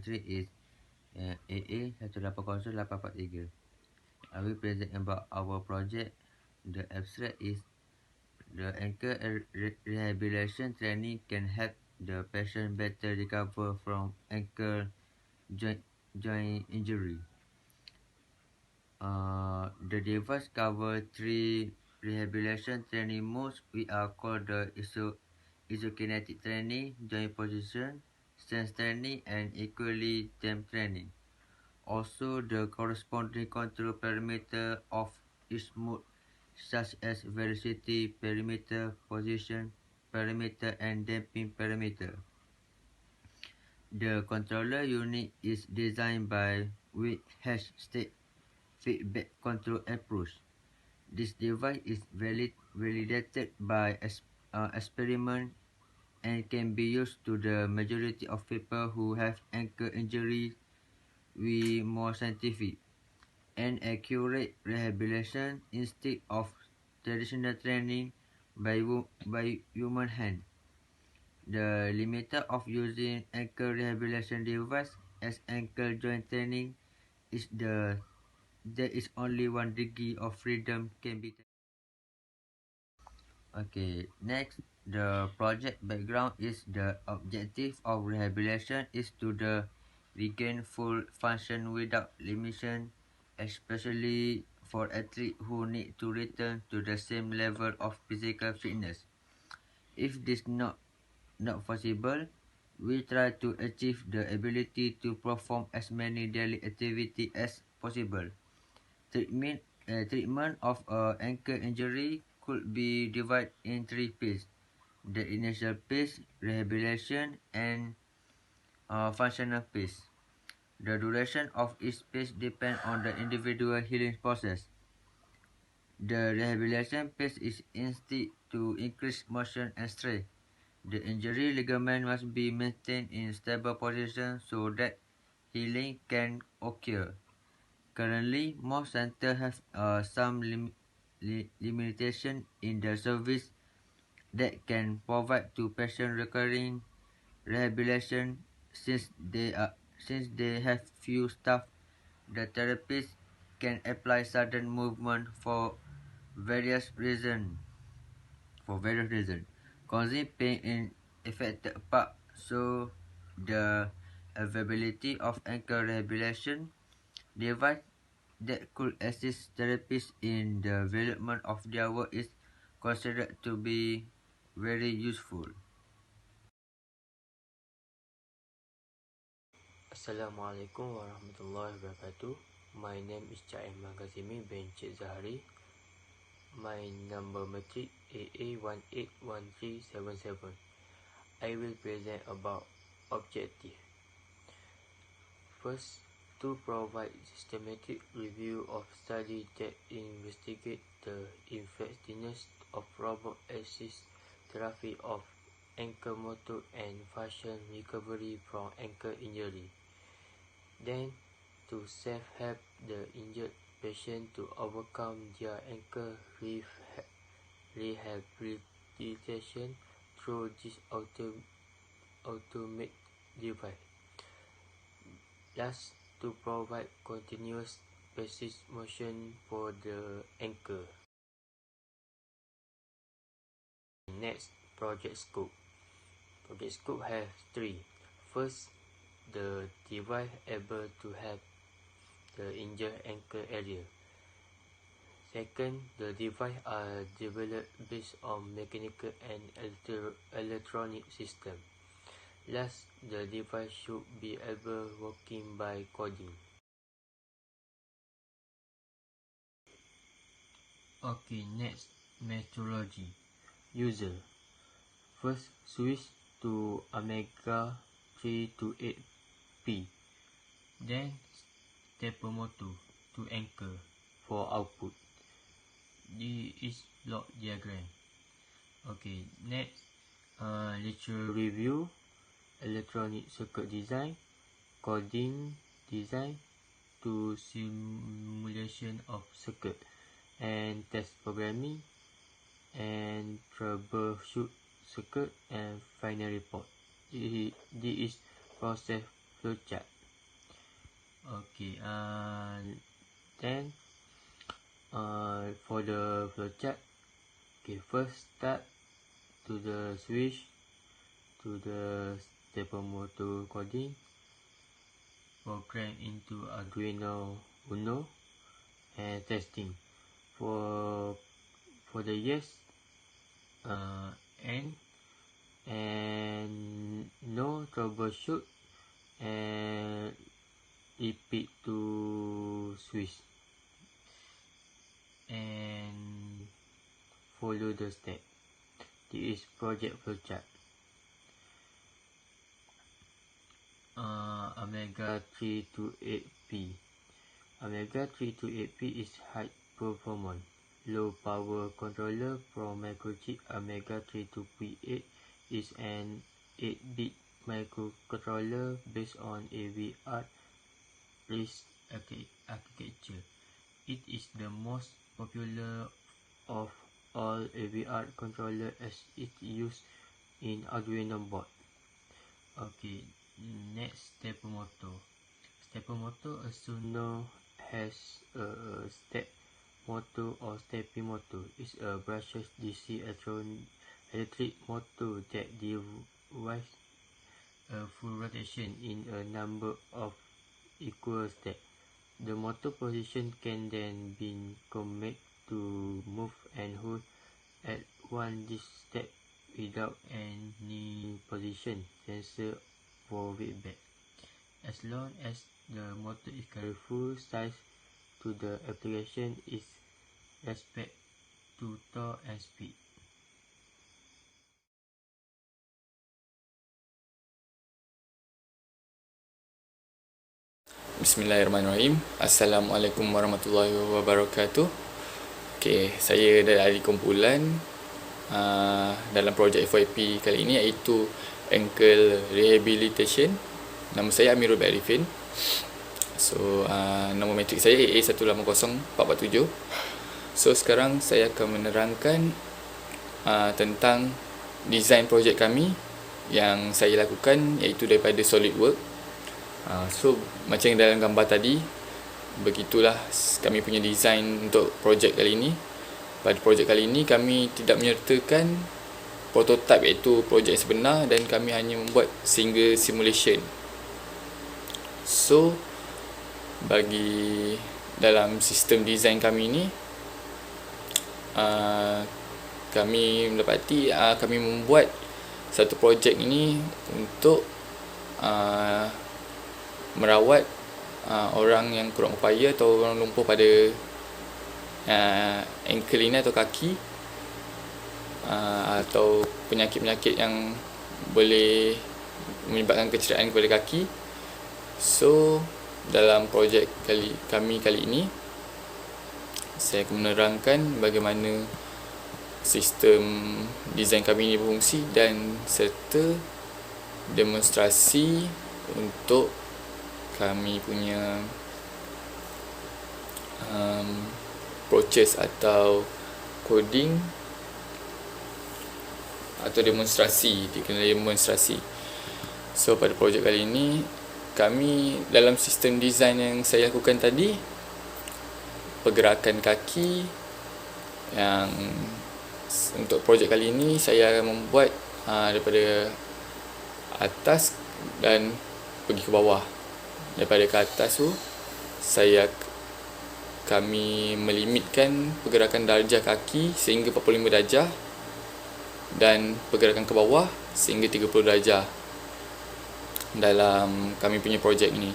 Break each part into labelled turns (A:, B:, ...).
A: entry is AA 180-843. I will present about our project. The abstract is the ankle rehabilitation training can help the patient better recover from ankle joint injury. The device covers three rehabilitation training modes. We are called the isokinetic training, joint position, stance training, and equally temp training. Also, the corresponding control parameter of each mode, such as velocity parameter, position parameter, and damping parameter. The controller unit is designed with state feedback control approach. This device is validated by experiment and can be used to the majority of people who have ankle injury with more scientific and accurate rehabilitation instead of traditional training by human hand. The limit of using ankle rehabilitation device as ankle joint training is there is only one degree of freedom can be taken. Okay, next, the project background is the objective of rehabilitation is to regain full function without limitation, especially for athletes who need to return to the same level of physical fitness. If this not possible, we try to achieve the ability to perform as many daily activities as possible. Treatment of ankle injury could be divided in three phases. The initial phase, rehabilitation, and functional phase. The duration of each phase depends on the individual healing process. The rehabilitation phase is intended to increase motion and strength. The injury ligament must be maintained in stable position so that healing can occur. Currently, most centers have some limitation in the service that can provide to patients recurring rehabilitation since they have few staff. The therapist can apply sudden movement for various reasons. Causing pain in affected part, so the availability of ankle rehabilitation device that could assist therapists in the development of their work is considered to be very useful.
B: Assalamualaikum warahmatullahi wabarakatuh. My name is Chaim Magazimi bin Cik Zahari. My number matric AA181377. I will present about objective. First, to provide systematic review of study that investigate the effectiveness of robot-assisted therapy of ankle motor and function recovery from ankle injury. Then, to self-help the injured patient to overcome their ankle rehabilitation through this automated device. Last, to provide continuous persist motion for the ankle. Next, project scope. Project scope has three. First, the device able to help the injured ankle area. Second, the device are developed based on mechanical and electronic system. Last, the device should be able working by coding. Okay, next, methodology. User. First, switch to Omega 328P. Then, stepper motor to ankle for output. This is block diagram. Okay, next, lecture review, electronic circuit design, coding design to simulation of circuit, and test programming, and troubleshoot circuit, and final report. This is process flowchart. Okay, then for the flowchart, okay, first start to the switch, to the stepper motor coding, program into Arduino Uno, and testing. For the yes, and no troubleshoot, and repeat to switch and follow the step. This is project flowchart. Amiga 328P. Amiga 328P is high performance, low power controller from microchip. Amiga 32P8 is an 8-bit microcontroller based on AVR RISC architecture. It is the most popular of all AVR controller as it used in Arduino board. Okay, next stepper motor. Stepper motor also known as a step motor or stepping motor is a brushless DC electric motor that devices a full rotation in a number of equal steps. The motor position can then be commanded to move and hold at one this step without any position sensor for feedback. As long as the motor is full size to the application is respect to torque and speed.
C: Bismillahirrahmanirrahim. Assalamualaikum warahmatullahi wabarakatuh. Okay, saya dari kumpulan dalam projek FYP kali ini, iaitu ankle rehabilitation. Nama saya Amirul Arifin. So nombor matrik saya AA180447. So sekarang saya akan menerangkan tentang design projek kami yang saya lakukan, iaitu daripada SolidWorks. So macam dalam gambar tadi, begitulah kami punya design untuk projek kali ini. Pada projek kali ini kami tidak menyertakan prototype, iaitu projek sebenar, dan kami hanya membuat single simulation. So bagi dalam sistem design kami ini, kami mendapati kami membuat satu projek ini untuk merawat orang yang kurang upaya atau orang lumpuh pada ankle ini atau kaki, atau penyakit-penyakit yang boleh menyebabkan kecederaan kepada kaki. So dalam projek kami kali ini, saya akan menerangkan bagaimana sistem desain kami ini berfungsi dan serta demonstrasi untuk kami punya process atau coding atau demonstrasi. So pada projek kali ini, kami dalam sistem design yang saya lakukan tadi, pergerakan kaki yang untuk projek kali ini saya membuat daripada atas dan pergi ke bawah. Daripada ke atas tu, kami melimitkan pergerakan darjah kaki sehingga 45 darjah dan pergerakan ke bawah sehingga 30 darjah dalam kami punya projek ni.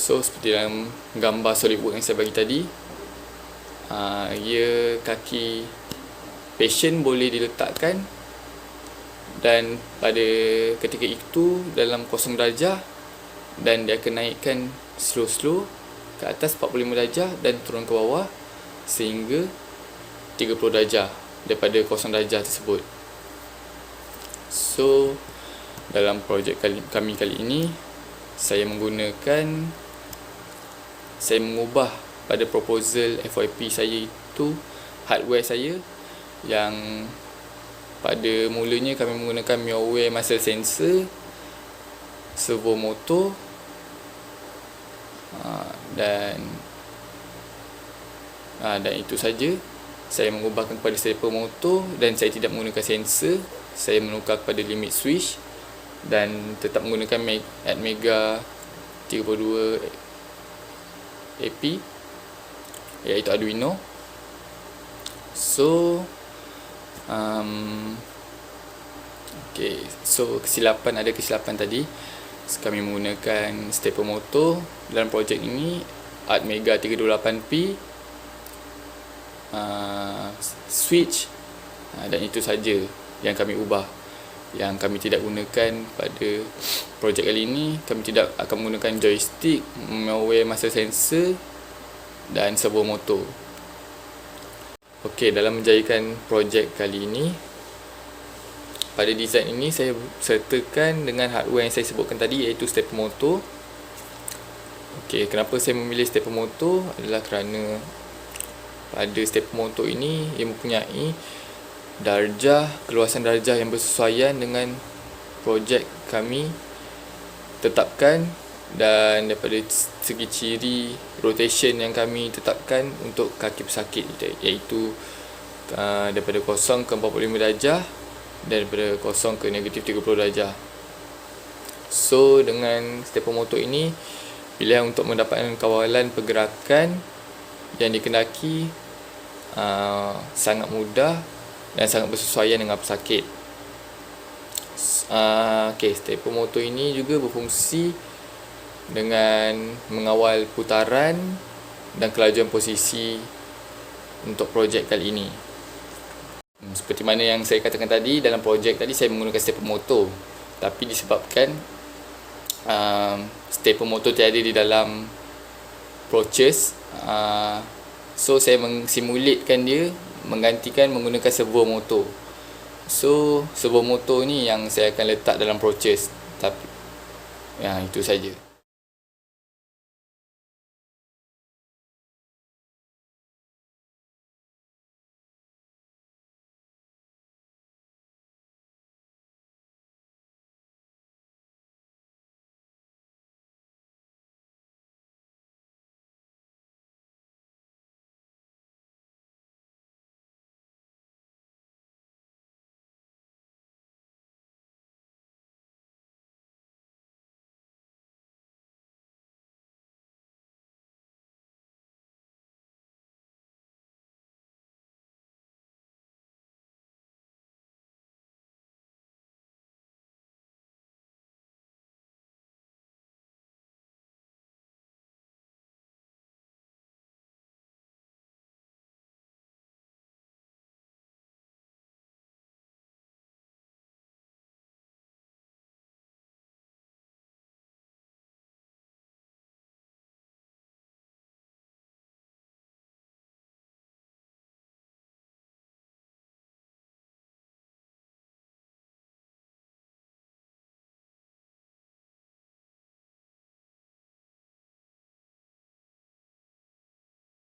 C: So seperti dalam gambar SolidWorks yang saya bagi tadi, ia kaki patient boleh diletakkan, dan pada ketika itu dalam 0 darjah, dan dia akan naikkan slow ke atas 45 darjah dan turun ke bawah sehingga 30 darjah daripada 0 darjah tersebut. So dalam projek kami kali ini, saya mengubah pada proposal FYP saya itu hardware saya yang pada mulanya kami menggunakan MioWare muscle sensor, servo motor dan itu saja. Saya mengubahkan kepada stepper motor dan saya tidak menggunakan sensor. Saya menukar kepada limit switch dan tetap menggunakan Atmega 32 AP, iaitu Arduino. So ada kesilapan tadi. Kami menggunakan stepper motor dalam projek ini, Atmega 328P, switch, dan itu saja yang kami ubah. Yang kami tidak gunakan pada projek kali ini, kami tidak akan menggunakan joystick, malware master sensor dan servo motor. Okey, dalam menjayakan projek kali ini, pada design ini saya sertakan dengan hardware yang saya sebutkan tadi, iaitu stepper motor. Okey, kenapa saya memilih stepper motor adalah kerana pada stepper motor ini ia mempunyai keluasan darjah yang bersesuaian dengan projek kami tetapkan, dan daripada segi ciri rotation yang kami tetapkan untuk kaki pesakit, iaitu daripada 0 ke 45 darjah dan daripada 0 ke negatif 30 darjah. So dengan stepper motor ini, pilihan untuk mendapatkan kawalan pergerakan yang dikendaki sangat mudah dan sangat bersesuaian dengan pesakit. Stepper motor ini juga berfungsi dengan mengawal putaran dan kelajuan posisi untuk projek kali ini. Seperti mana yang saya katakan tadi, dalam projek tadi saya menggunakan stepper motor, tapi disebabkan stepper motor tiada di dalam process, so saya mengsimulitkan dia menggantikan menggunakan servo motor. So servo motor ni yang saya akan letak dalam process, tapi itu saja.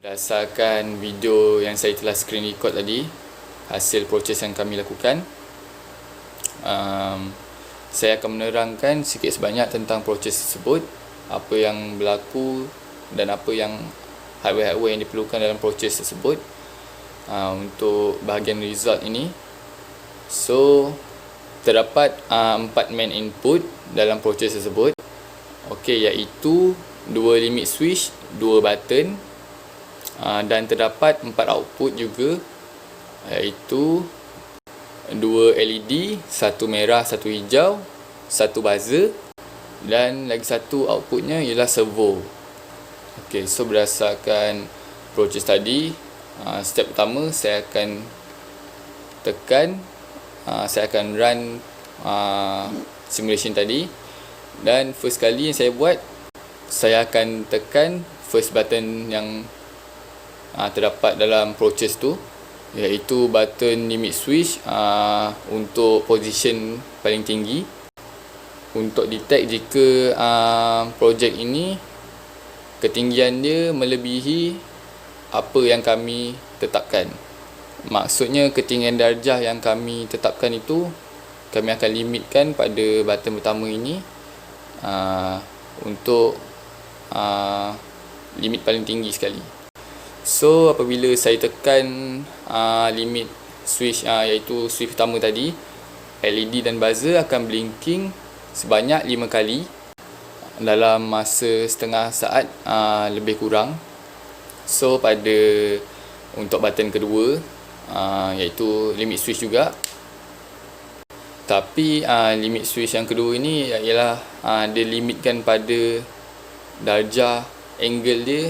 C: Berdasarkan video yang saya telah screen record tadi, hasil proses yang kami lakukan, saya akan menerangkan sikit sebanyak tentang proses tersebut, apa yang berlaku dan apa yang hardware-hardware yang diperlukan dalam proses tersebut untuk bahagian result ini. So terdapat 4 main input dalam proses tersebut, iaitu 2 limit switch, 2 button, dan terdapat 4 output juga, iaitu 2 LED, 1 merah, 1 hijau, 1 buzzer, dan lagi satu outputnya ialah servo. So berdasarkan proses tadi, step pertama saya akan tekan, saya akan run simulation tadi, dan first kali yang saya buat, saya akan tekan first button yang terdapat dalam proses tu, iaitu button limit switch untuk position paling tinggi, untuk detect jika projek ini ketinggian dia melebihi apa yang kami tetapkan. Maksudnya ketinggian darjah yang kami tetapkan itu kami akan limitkan pada button pertama ini untuk limit paling tinggi sekali. So apabila saya tekan limit switch iaitu switch pertama tadi, LED dan buzzer akan blinking sebanyak 5 kali dalam masa setengah saat lebih kurang. So untuk button kedua iaitu limit switch juga, tapi limit switch yang kedua ini ialah dia limitkan pada darjah angle dia.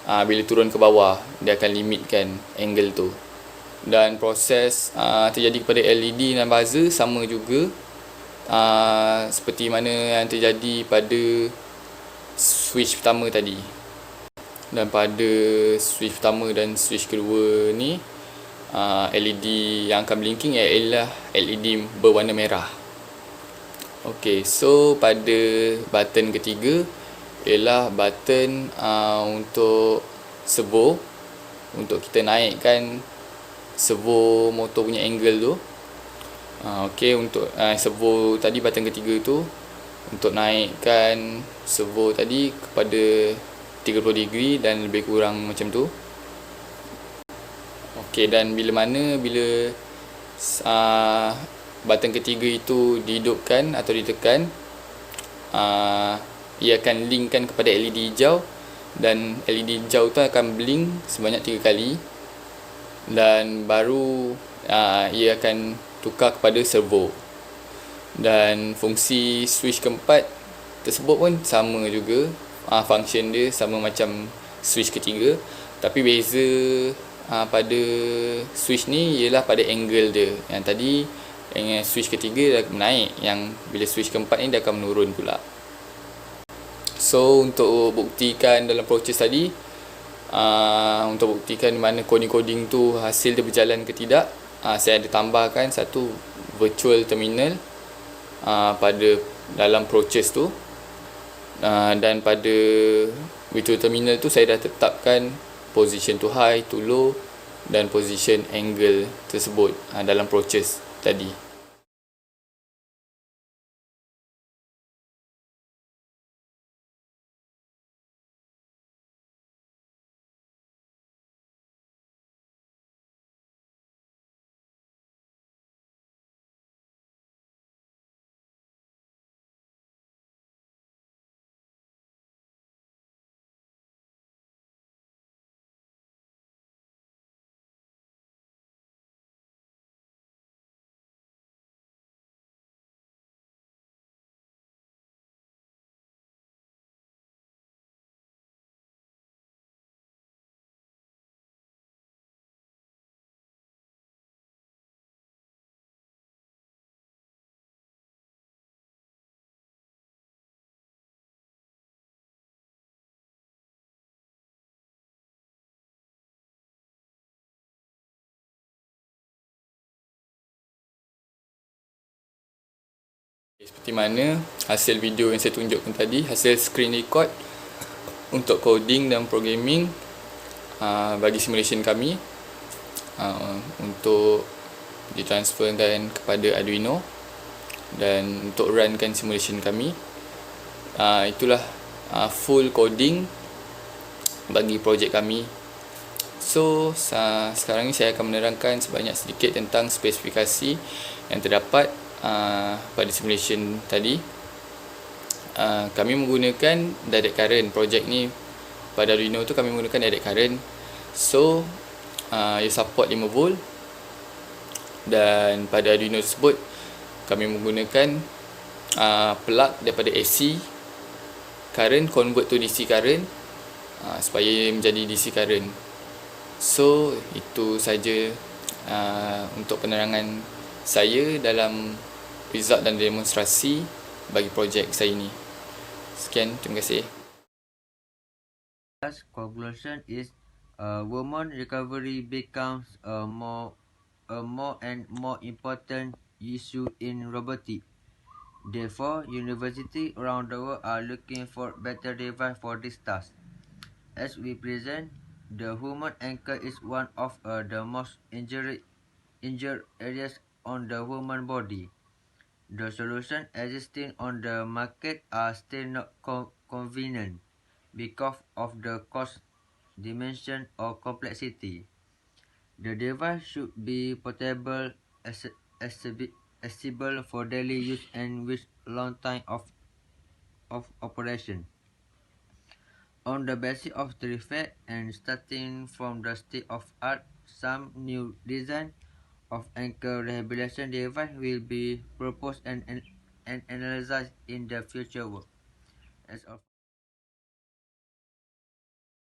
C: Bila turun ke bawah, dia akan limitkan angle tu. Dan proses terjadi kepada LED dan buzzer sama juga seperti mana yang terjadi pada switch pertama tadi. Dan pada switch pertama dan switch kedua ni, LED yang akan blinking ialah LED berwarna merah. Ok, so pada button ketiga ialah button untuk servo, untuk kita naikkan servo motor punya angle tu. Ok, untuk servo tadi, button ketiga tu untuk naikkan servo tadi kepada 30 degree dan lebih kurang macam tu. Ok, dan bila button ketiga itu dihidupkan atau ditekan, ia akan linkkan kepada LED hijau, dan LED hijau tu akan blink sebanyak 3 kali, dan baru ia akan tukar kepada servo. Dan fungsi switch keempat tersebut pun sama juga, function dia sama macam switch ketiga, tapi beza pada switch ni ialah pada angle dia. Yang tadi switch ketiga dah menaik, yang bila switch keempat ni dia akan menurun pula. So untuk buktikan dalam proses tadi, untuk buktikan mana coding-coding tu hasil dia berjalan ke tidak, saya ada tambahkan satu virtual terminal pada dalam proses tu. Dan pada virtual terminal tu saya dah tetapkan position to high, to low dan position angle tersebut dalam proses tadi. Seperti mana hasil video yang saya tunjukkan tadi, hasil screen record untuk coding dan programming bagi simulation kami, untuk ditransferkan kepada Arduino dan untuk runkan simulation kami. Itulah full coding bagi projek kami. So sekarang ni saya akan menerangkan sebanyak sedikit tentang spesifikasi yang terdapat pada simulation tadi. Kami menggunakan direct current. Projek ni pada Arduino tu kami menggunakan direct current. So ia support 5V, dan pada Arduino tersebut kami menggunakan plug daripada AC current convert to DC current supaya menjadi DC current. So itu saja untuk penerangan saya dalam result dan demonstrasi bagi projek saya ini. Sekian, terima kasih.
A: Last conclusion is women recovery becomes a more and more important issue in robotics. Therefore, universities around the world are looking for better device for this task. As we present, the human ankle is one of the most injured areas on the human body. The solutions existing on the market are still not convenient. because of the cost, dimension, or complexity. The device should be portable, accessible for daily use, and with long time of operation. On the basis of the fact and starting from the state of art, some new design of ankle rehabilitation device will be proposed and analyzed in the future work. That's all.